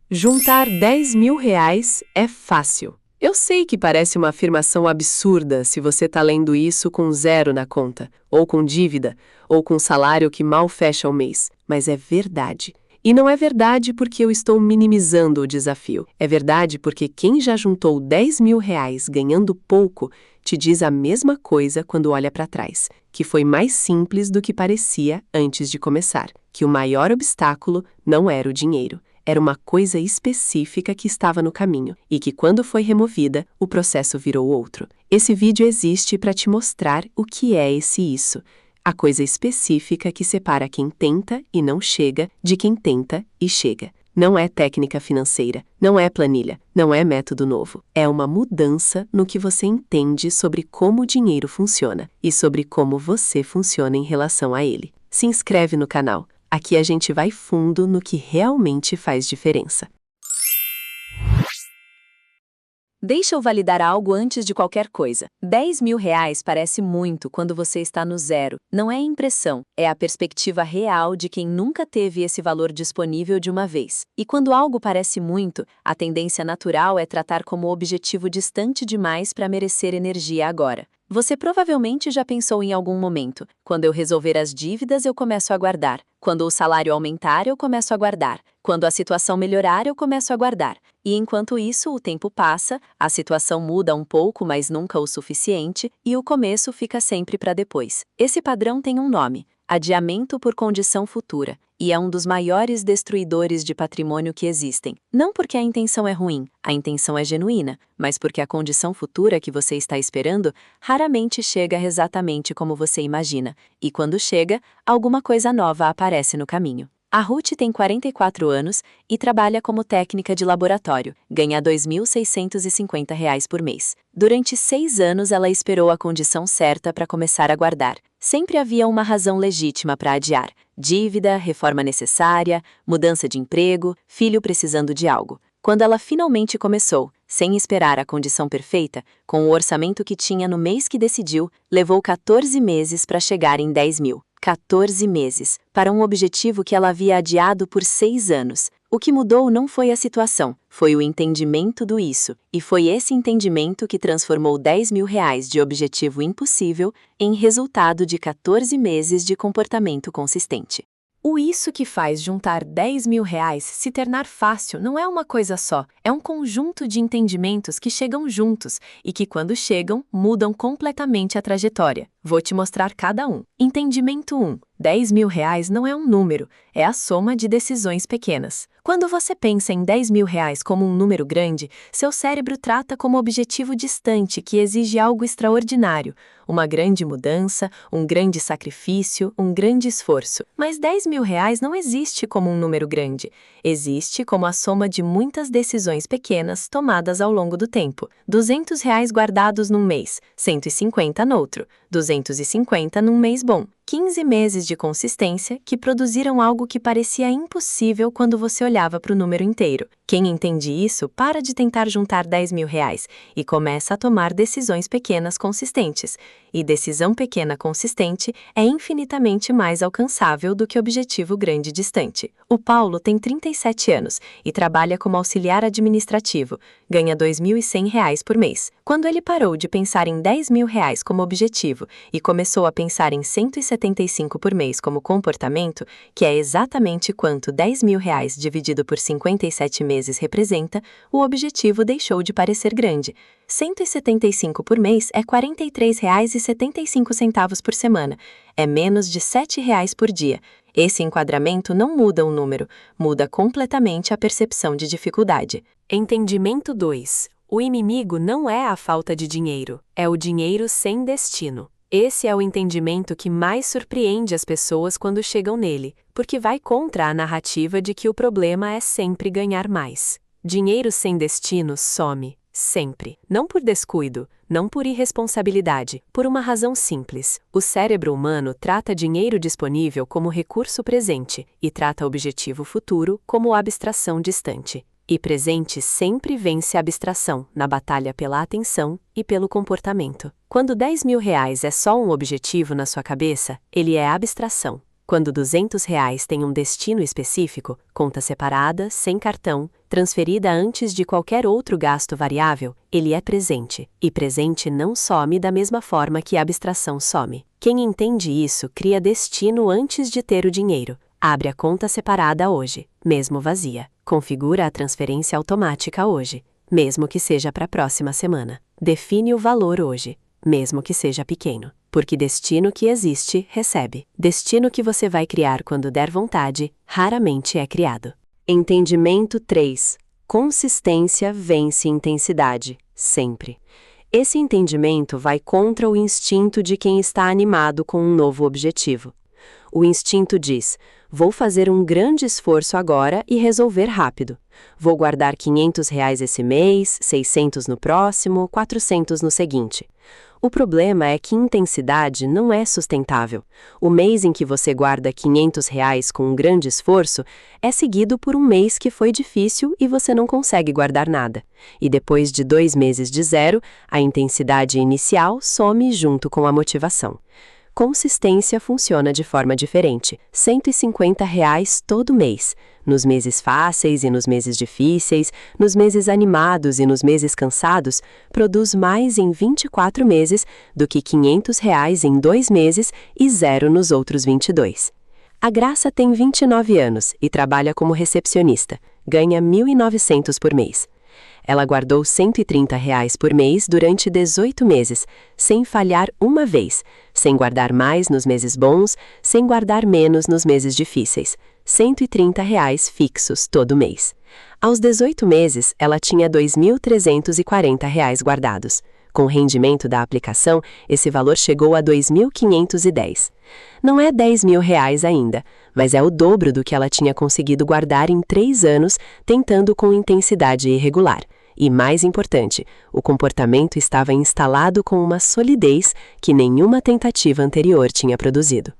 Juntar R$ 10.000 é fácil. Eu sei que parece uma afirmação absurda se você está lendo isso com zero na conta, ou com dívida, ou com salário que mal fecha o mês, mas é verdade. E não é verdade porque eu estou minimizando o desafio. É verdade porque quem já juntou R$ 10.000 ganhando pouco te diz a mesma coisa quando olha para trás, que foi mais simples do que parecia antes de começar, que o maior obstáculo não era o dinheiro. Era uma coisa específica que estava no caminho e que, quando foi removida, o processo virou outro. Esse vídeo existe para te mostrar o que é esse isso. A coisa específica que separa quem tenta e não chega de quem tenta e chega. Não é técnica financeira, não é planilha, não é método novo. É uma mudança no que você entende sobre como o dinheiro funciona e sobre como você funciona em relação a ele. Se inscreve no canal. Aqui a gente vai fundo no que realmente faz diferença. Deixa eu validar algo antes de qualquer coisa. R$ 10.000 parece muito quando você está no zero. Não é a impressão, é a perspectiva real de quem nunca teve esse valor disponível de uma vez. E quando algo parece muito, a tendência natural é tratar como objetivo distante demais para merecer energia agora. Você provavelmente já pensou em algum momento: quando eu resolver as dívidas, eu começo a guardar. Quando o salário aumentar, eu começo a guardar. Quando a situação melhorar, eu começo a guardar. E enquanto isso, o tempo passa, a situação muda um pouco, mas nunca o suficiente, e o começo fica sempre para depois. Esse padrão tem um nome: adiamento por condição futura, e é um dos maiores destruidores de patrimônio que existem. Não porque a intenção é ruim, a intenção é genuína, mas porque a condição futura que você está esperando raramente chega exatamente como você imagina, e quando chega, alguma coisa nova aparece no caminho. A Ruth tem 44 anos e trabalha como técnica de laboratório, ganha R$ 2.650 por mês. Durante 6 anos ela esperou a condição certa para começar a guardar. Sempre havia uma razão legítima para adiar: dívida, reforma necessária, mudança de emprego, filho precisando de algo. Quando ela finalmente começou, sem esperar a condição perfeita, com o orçamento que tinha no mês que decidiu, levou 14 meses para chegar em 10.000. 14 meses, para um objetivo que ela havia adiado por 6 anos. O que mudou não foi a situação, foi o entendimento do isso, e foi esse entendimento que transformou R$ 10.000 de objetivo impossível em resultado de 14 meses de comportamento consistente. O isso que faz juntar R$ 10.000 se tornar fácil não é uma coisa só, é um conjunto de entendimentos que chegam juntos e que, quando chegam, mudam completamente a trajetória. Vou te mostrar cada um. Entendimento 1. R$ 10.000 não é um número, é a soma de decisões pequenas. Quando você pensa em R$ 10.000 como um número grande, seu cérebro trata como objetivo distante que exige algo extraordinário, uma grande mudança, um grande sacrifício, um grande esforço. Mas R$ 10.000 não existe como um número grande, existe como a soma de muitas decisões pequenas tomadas ao longo do tempo. R$ 200 guardados num mês, 150 no outro, 250 num mês bom. 15 meses de consistência que produziram algo que parecia impossível quando você olhava para o número inteiro. Quem entende isso para de tentar juntar R$ 10.000 e começa a tomar decisões pequenas consistentes. E decisão pequena consistente é infinitamente mais alcançável do que objetivo grande distante. O Paulo tem 37 anos e trabalha como auxiliar administrativo. Ganha R$ 2.100 por mês. Quando ele parou de pensar em R$ 10.000 como objetivo e começou a pensar em 175 por mês como comportamento, que é exatamente quanto R$ 10.000 dividido por 57 meses representa, o objetivo deixou de parecer grande. 175 por mês é R$ 43,75 por semana. É menos de R$ 7 por dia. Esse enquadramento não muda o número, muda completamente a percepção de dificuldade. Entendimento 2. O inimigo não é a falta de dinheiro, é o dinheiro sem destino. Esse é o entendimento que mais surpreende as pessoas quando chegam nele, porque vai contra a narrativa de que o problema é sempre ganhar mais. Dinheiro sem destino some, sempre. Não por descuido, não por irresponsabilidade, por uma razão simples. O cérebro humano trata dinheiro disponível como recurso presente e trata objetivo futuro como abstração distante. E presente sempre vence a abstração na batalha pela atenção e pelo comportamento. Quando R$ 10.000 é só um objetivo na sua cabeça, ele é abstração. Quando R$ 200 tem um destino específico, conta separada, sem cartão, transferida antes de qualquer outro gasto variável, ele é presente. E presente não some da mesma forma que a abstração some. Quem entende isso cria destino antes de ter o dinheiro. Abre a conta separada hoje, mesmo vazia. Configura a transferência automática hoje, mesmo que seja para a próxima semana. Define o valor hoje, mesmo que seja pequeno. Porque destino que existe, recebe. Destino que você vai criar quando der vontade, raramente é criado. Entendimento 3. Consistência vence intensidade, sempre. Esse entendimento vai contra o instinto de quem está animado com um novo objetivo. O instinto diz: vou fazer um grande esforço agora e resolver rápido. Vou guardar R$ 500 esse mês, 600 no próximo, 400 no seguinte. O problema é que intensidade não é sustentável. O mês em que você guarda R$ 500 com um grande esforço é seguido por um mês que foi difícil e você não consegue guardar nada. E depois de 2 meses de zero, a intensidade inicial some junto com a motivação. Consistência funciona de forma diferente. R$ 150 todo mês. Nos meses fáceis e nos meses difíceis, nos meses animados e nos meses cansados, produz mais em 24 meses do que R$ 500 em 2 meses e zero nos outros 22. A Graça tem 29 anos e trabalha como recepcionista. Ganha R$ 1.900 por mês. Ela guardou R$ 130 por mês durante 18 meses, sem falhar uma vez, sem guardar mais nos meses bons, sem guardar menos nos meses difíceis. R$ 130 fixos todo mês. Aos 18 meses, ela tinha R$ 2.340 guardados. Com o rendimento da aplicação, esse valor chegou a R$ 2.510. Não é R$ 10.000 ainda, mas é o dobro do que ela tinha conseguido guardar em 3 anos, tentando com intensidade irregular. E mais importante, o comportamento estava instalado com uma solidez que nenhuma tentativa anterior tinha produzido.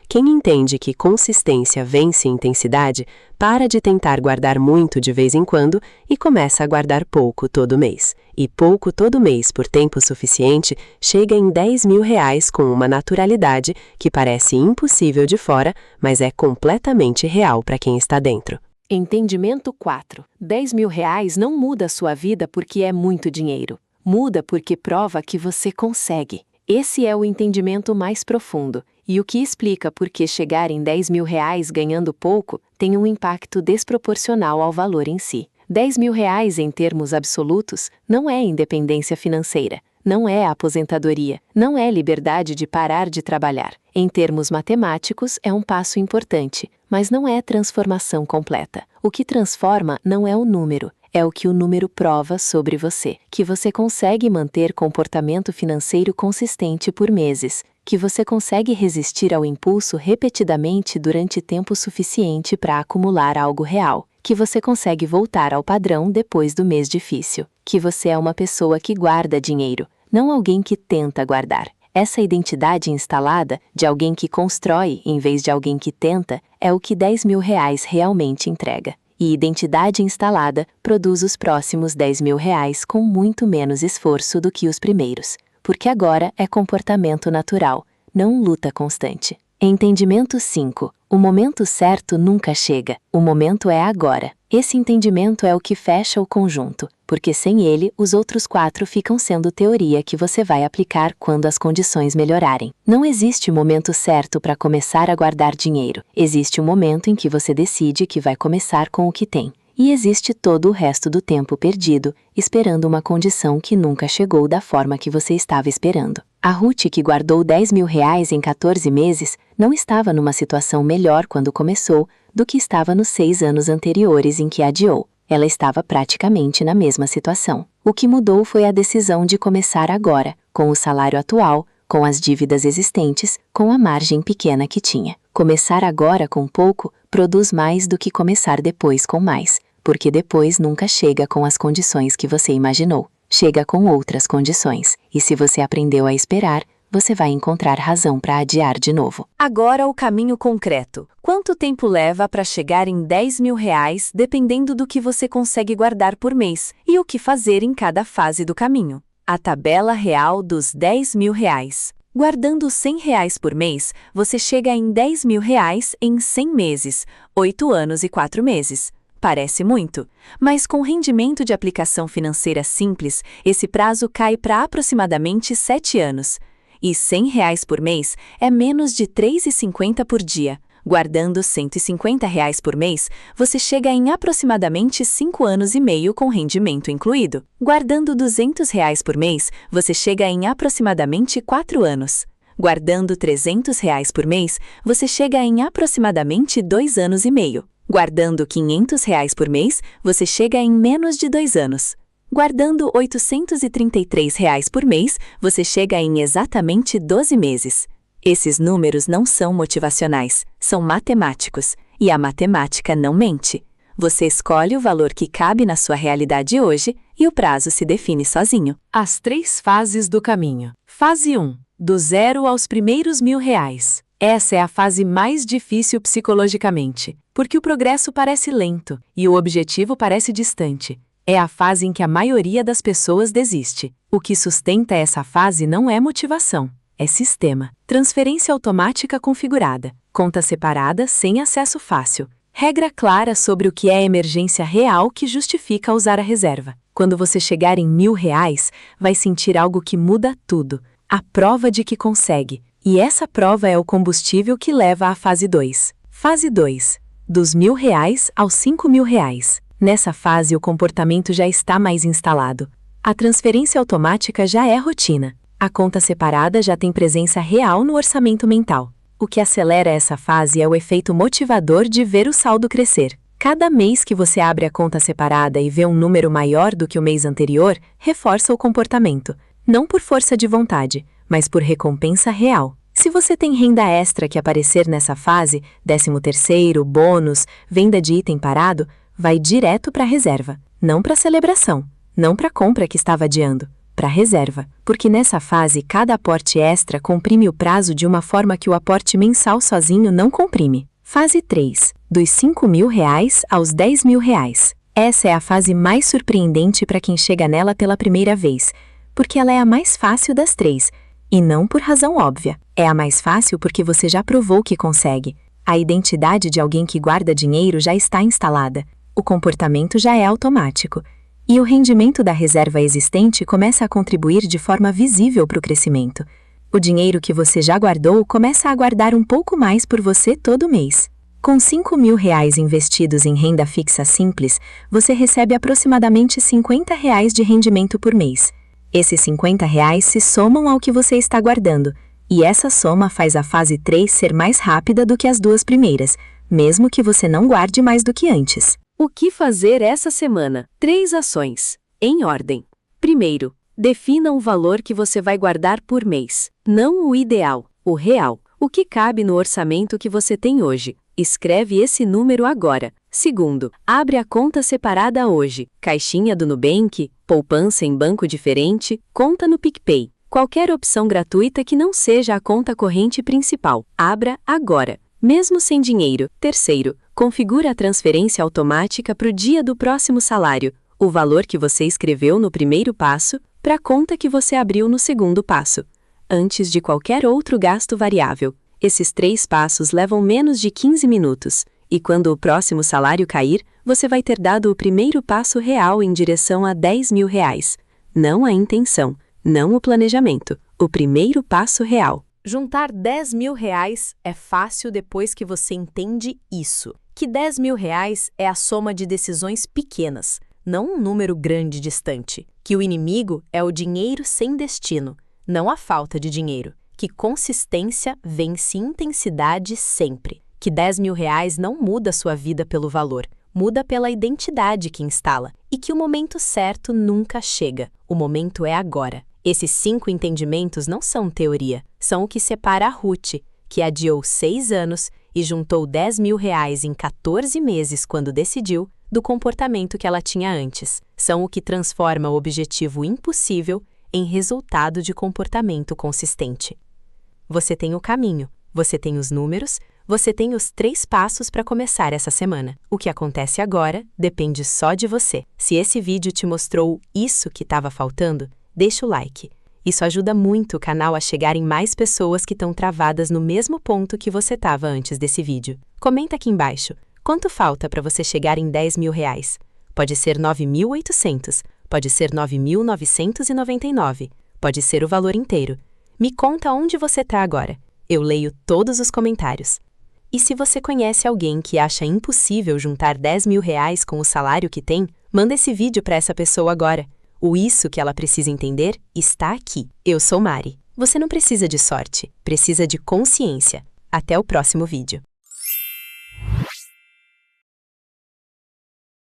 Quem entende que consistência vence intensidade, para de tentar guardar muito de vez em quando e começa a guardar pouco todo mês. E pouco todo mês por tempo suficiente chega em R$ 10.000 com uma naturalidade que parece impossível de fora, mas é completamente real para quem está dentro. Entendimento 4. R$ 10.000 não muda a sua vida porque é muito dinheiro. Muda porque prova que você consegue. Esse é o entendimento mais profundo, e o que explica por que chegar em R$ 10.000 ganhando pouco tem um impacto desproporcional ao valor em si. R$ 10.000 em termos absolutos não é independência financeira, não é aposentadoria, não é liberdade de parar de trabalhar. Em termos matemáticos, é um passo importante, mas não é transformação completa. O que transforma não é o número, é o que o número prova sobre você, que você consegue manter comportamento financeiro consistente por meses, que você consegue resistir ao impulso repetidamente durante tempo suficiente para acumular algo real, que você consegue voltar ao padrão depois do mês difícil, que você é uma pessoa que guarda dinheiro, não alguém que tenta guardar. Essa identidade instalada, de alguém que constrói em vez de alguém que tenta, é o que R$ 10.000 realmente entrega. E identidade instalada produz os próximos R$ 10.000 com muito menos esforço do que os primeiros, porque agora é comportamento natural, não luta constante. Entendimento 5. O momento certo nunca chega, o momento é agora. Esse entendimento é o que fecha o conjunto, porque sem ele, os outros 4 ficam sendo teoria que você vai aplicar quando as condições melhorarem. Não existe momento certo para começar a guardar dinheiro. Existe um momento em que você decide que vai começar com o que tem. E existe todo o resto do tempo perdido, esperando uma condição que nunca chegou da forma que você estava esperando. A Ruth, que guardou R$ 10.000 em 14 meses, não estava numa situação melhor quando começou do que estava nos 6 anos anteriores em que adiou. Ela estava praticamente na mesma situação. O que mudou foi a decisão de começar agora, com o salário atual, com as dívidas existentes, com a margem pequena que tinha. Começar agora com pouco produz mais do que começar depois com mais, porque depois nunca chega com as condições que você imaginou. Chega com outras condições, e se você aprendeu a esperar, você vai encontrar razão para adiar de novo. Agora o caminho concreto. Quanto tempo leva para chegar em R$ 10.000, dependendo do que você consegue guardar por mês, e o que fazer em cada fase do caminho? A tabela real dos R$ 10.000. Guardando R$ 100 por mês, você chega em R$ 10.000 em 100 meses, 8 anos e 4 meses. Parece muito, mas com rendimento de aplicação financeira simples, esse prazo cai para aproximadamente 7 anos. E R$ 100 por mês é menos de R$ 3,50 por dia. Guardando R$ 150 por mês, você chega em aproximadamente 5 anos e meio com rendimento incluído. Guardando R$ 200 por mês, você chega em aproximadamente 4 anos. Guardando R$ 300 por mês, você chega em aproximadamente 2 anos e meio. Guardando R$ 500 por mês, você chega em menos de 2 anos. Guardando R$ 833 por mês, você chega em exatamente 12 meses. Esses números não são motivacionais, são matemáticos, e a matemática não mente. Você escolhe o valor que cabe na sua realidade hoje e o prazo se define sozinho. As 3 fases do caminho. Fase 1. Do zero aos primeiros R$ 1.000. Essa é a fase mais difícil psicologicamente, porque o progresso parece lento e o objetivo parece distante. É a fase em que a maioria das pessoas desiste. O que sustenta essa fase não é motivação. É sistema. Transferência automática configurada. Conta separada sem acesso fácil. Regra clara sobre o que é emergência real que justifica usar a reserva. Quando você chegar em R$ 1.000, vai sentir algo que muda tudo. A prova de que consegue. E essa prova é o combustível que leva à fase 2. Fase 2. Dos R$ 1.000 aos R$ 5.000. Nessa fase o comportamento já está mais instalado. A transferência automática já é rotina. A conta separada já tem presença real no orçamento mental. O que acelera essa fase é o efeito motivador de ver o saldo crescer. Cada mês que você abre a conta separada e vê um número maior do que o mês anterior, reforça o comportamento. Não por força de vontade, mas por recompensa real. Se você tem renda extra que aparecer nessa fase, 13º, bônus, venda de item parado, vai direto para a reserva. Não para a celebração, não para a compra que estava adiando. Para reserva, porque nessa fase cada aporte extra comprime o prazo de uma forma que o aporte mensal sozinho não comprime. Fase 3. Dos R$ 5.000 aos R$ 10.000. Essa é a fase mais surpreendente para quem chega nela pela primeira vez, porque ela é a mais fácil das 3, e não por razão óbvia. É a mais fácil porque você já provou que consegue. A identidade de alguém que guarda dinheiro já está instalada. O comportamento já é automático. E o rendimento da reserva existente começa a contribuir de forma visível para o crescimento. O dinheiro que você já guardou começa a guardar um pouco mais por você todo mês. Com R$ 5.000 investidos em renda fixa simples, você recebe aproximadamente R$ 50 de rendimento por mês. Esses R$ 50 se somam ao que você está guardando, e essa soma faz a fase 3 ser mais rápida do que as 2 primeiras, mesmo que você não guarde mais do que antes. O que fazer essa semana? 3 ações. Em ordem. Primeiro, defina o valor que você vai guardar por mês. Não o ideal, o real. O que cabe no orçamento que você tem hoje. Escreve esse número agora. Segundo, abre a conta separada hoje. Caixinha do Nubank, poupança em banco diferente, conta no PicPay. Qualquer opção gratuita que não seja a conta corrente principal. Abra agora. Mesmo sem dinheiro. Terceiro, configura a transferência automática para o dia do próximo salário, o valor que você escreveu no primeiro passo, para a conta que você abriu no segundo passo, antes de qualquer outro gasto variável. Esses 3 passos levam menos de 15 minutos, e quando o próximo salário cair, você vai ter dado o primeiro passo real em direção a R$ 10.000. Não a intenção, não o planejamento, o primeiro passo real. Juntar R$ 10.000 é fácil depois que você entende isso. Que R$ 10.000 é a soma de decisões pequenas, não um número grande distante. Que o inimigo é o dinheiro sem destino, não a falta de dinheiro. Que consistência vence intensidade sempre. Que R$ 10.000 não muda sua vida pelo valor, muda pela identidade que instala. E que o momento certo nunca chega. O momento é agora. Esses 5 entendimentos não são teoria, são o que separa a Ruth, que adiou 6 anos e juntou R$ 10.000 em 14 meses quando decidiu, do comportamento que ela tinha antes. São o que transforma o objetivo impossível em resultado de comportamento consistente. Você tem o caminho, você tem os números, você tem os 3 passos para começar essa semana. O que acontece agora depende só de você. Se esse vídeo te mostrou isso que estava faltando, deixa o like. Isso ajuda muito o canal a chegar em mais pessoas que estão travadas no mesmo ponto que você estava antes desse vídeo. Comenta aqui embaixo, quanto falta para você chegar em 10 mil reais? Pode ser 9.800, pode ser 9.999, pode ser o valor inteiro. Me conta onde você está agora. Eu leio todos os comentários. E se você conhece alguém que acha impossível juntar 10 mil reais com o salário que tem, manda esse vídeo para essa pessoa agora. O isso que ela precisa entender está aqui. Eu sou Mari. Você não precisa de sorte, precisa de consciência. Até o próximo vídeo.